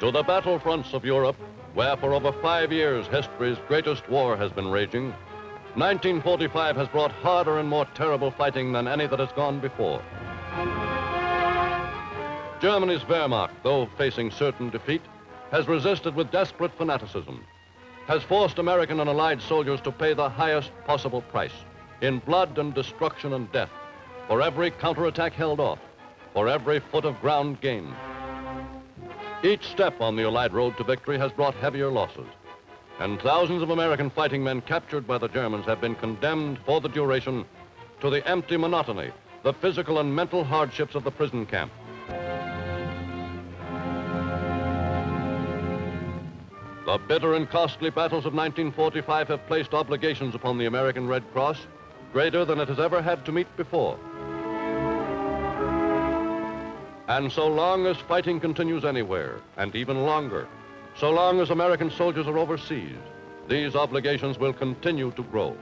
To the battlefronts of Europe, where for over 5 years history's greatest war has been raging, 1945 has brought harder and more terrible fighting than any that has gone before. Germany's Wehrmacht, though facing certain defeat, has resisted with desperate fanaticism, has forced American and Allied soldiers to pay the highest possible price in blood and destruction and death for every counterattack held off, for every foot of ground gained. Each step on the Allied road to victory has brought heavier losses, and thousands of American fighting men captured by the Germans have been condemned for the duration to the empty monotony, the physical and mental hardships of the prison camp. The bitter and costly battles of 1945 have placed obligations upon the American Red Cross greater than it has ever had to meet before. And so long as fighting continues anywhere, and even longer, so long as American soldiers are overseas, these obligations will continue to grow.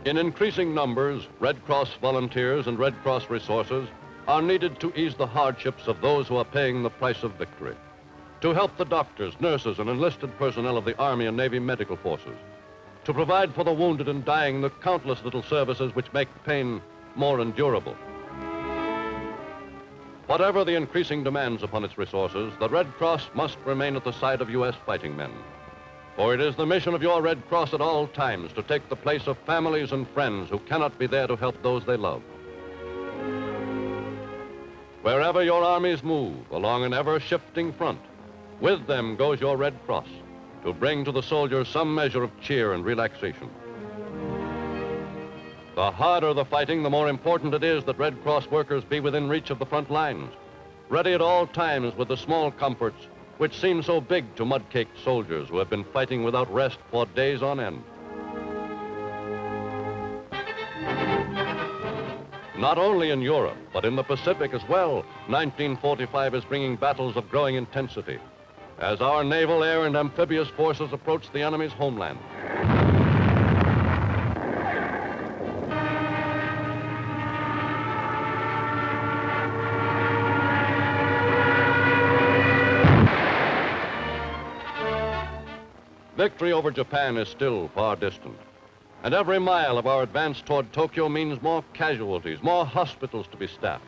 In increasing numbers, Red Cross volunteers and Red Cross resources are needed to ease the hardships of those who are paying the price of victory, to help the doctors, nurses, and enlisted personnel of the Army and Navy medical forces, to provide for the wounded and dying the countless little services which make pain more endurable. Whatever the increasing demands upon its resources, the Red Cross must remain at the side of U.S. fighting men. For it is the mission of your Red Cross at all times to take the place of families and friends who cannot be there to help those they love. Wherever your armies move along an ever-shifting front, with them goes your Red Cross to bring to the soldiers some measure of cheer and relaxation. The harder the fighting, the more important it is that Red Cross workers be within reach of the front lines, ready at all times with the small comforts which seem so big to mud-caked soldiers who have been fighting without rest for days on end. Not only in Europe, but in the Pacific as well, 1945 is bringing battles of growing intensity as our naval, air, and amphibious forces approach the enemy's homeland. Victory over Japan is still far distant, and every mile of our advance toward Tokyo means more casualties, more hospitals to be staffed,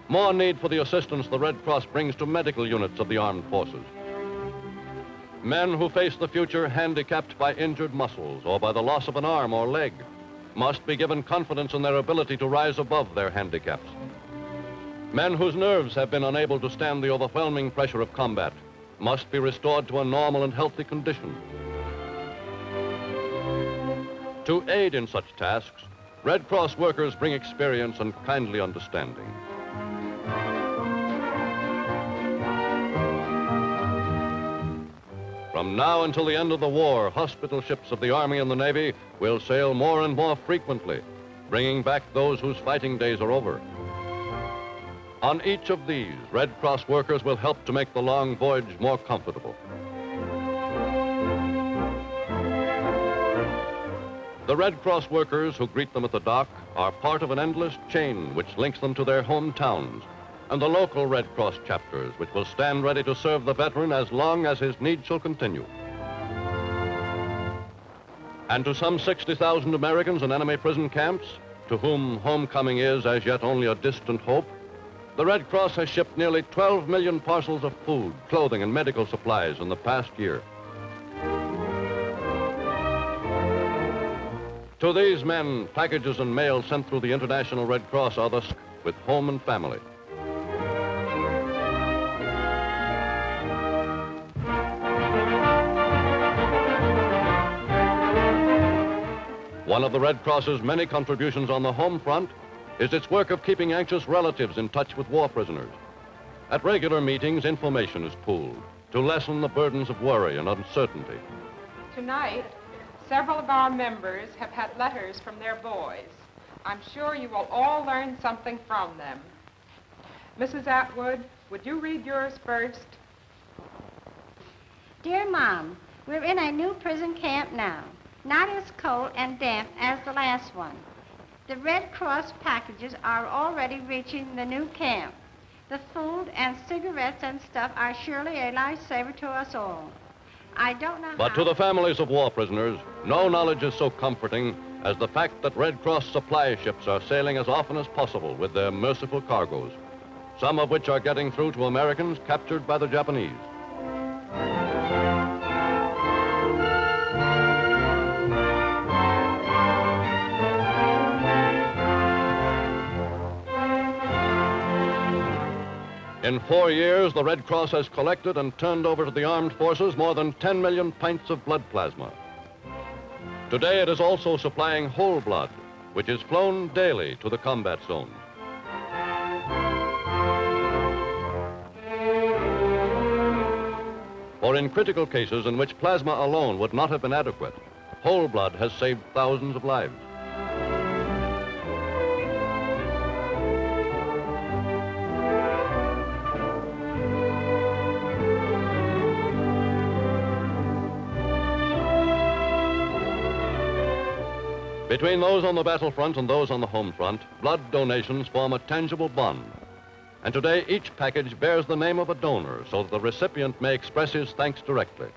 more need for the assistance the Red Cross brings to medical units of the armed forces. Men who face the future handicapped by injured muscles or by the loss of an arm or leg must be given confidence in their ability to rise above their handicaps. Men whose nerves have been unable to stand the overwhelming pressure of combat must be restored to a normal and healthy condition. To aid in such tasks, Red Cross workers bring experience and kindly understanding. From now until the end of the war, hospital ships of the Army and the Navy will sail more and more frequently, bringing back those whose fighting days are over. On each of these, Red Cross workers will help to make the long voyage more comfortable. The Red Cross workers who greet them at the dock are part of an endless chain which links them to their hometowns and the local Red Cross chapters, which will stand ready to serve the veteran as long as his need shall continue. And to some 60,000 Americans in enemy prison camps, to whom homecoming is as yet only a distant hope, the Red Cross has shipped nearly 12 million parcels of food, clothing, and medical supplies in the past year. To these men, packages and mail sent through the International Red Cross are thus with home and family. One of the Red Cross's many contributions on the home front is its work of keeping anxious relatives in touch with war prisoners. At regular meetings, information is pooled to lessen the burdens of worry and uncertainty. Tonight, several of our members have had letters from their boys. I'm sure you will all learn something from them. Mrs. Atwood, would you read yours first? Dear Mom, we're in a new prison camp now. Not as cold and damp as the last one. The Red Cross packages are already reaching the new camp. The food and cigarettes and stuff are surely a lifesaver to us all. I don't know But to the families of war prisoners, no knowledge is so comforting as the fact that Red Cross supply ships are sailing as often as possible with their merciful cargoes, some of which are getting through to Americans captured by the Japanese. In 4 years, the Red Cross has collected and turned over to the armed forces more than 10 million pints of blood plasma. Today, it is also supplying whole blood, which is flown daily to the combat zone. For in critical cases in which plasma alone would not have been adequate, whole blood has saved thousands of lives. Between those on the battlefront and those on the home front, blood donations form a tangible bond. And today, each package bears the name of a donor so that the recipient may express his thanks directly.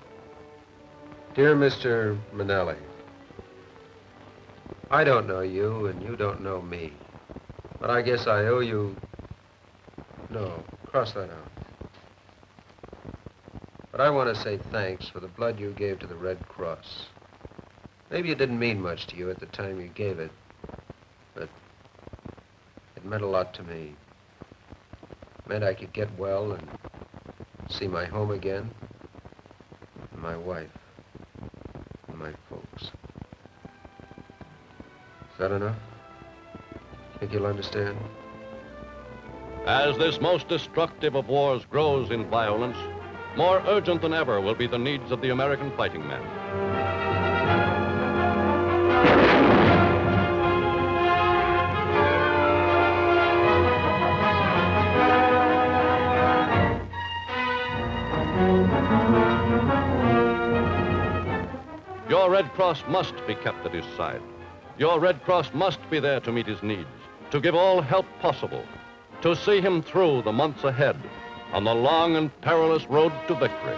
Dear Mr. Manelli, I don't know you and you don't know me, but I guess I owe you... No, cross that out. But I want to say thanks for the blood you gave to the Red Cross. Maybe it didn't mean much to you at the time you gave it, but it meant a lot to me. It meant I could get well and see my home again, and my wife, and my folks. Is that enough? Think you'll understand? As this most destructive of wars grows in violence, more urgent than ever will be the needs of the American fighting men. Your Red Cross must be kept at his side. Your Red Cross must be there to meet his needs, to give all help possible, to see him through the months ahead on the long and perilous road to victory.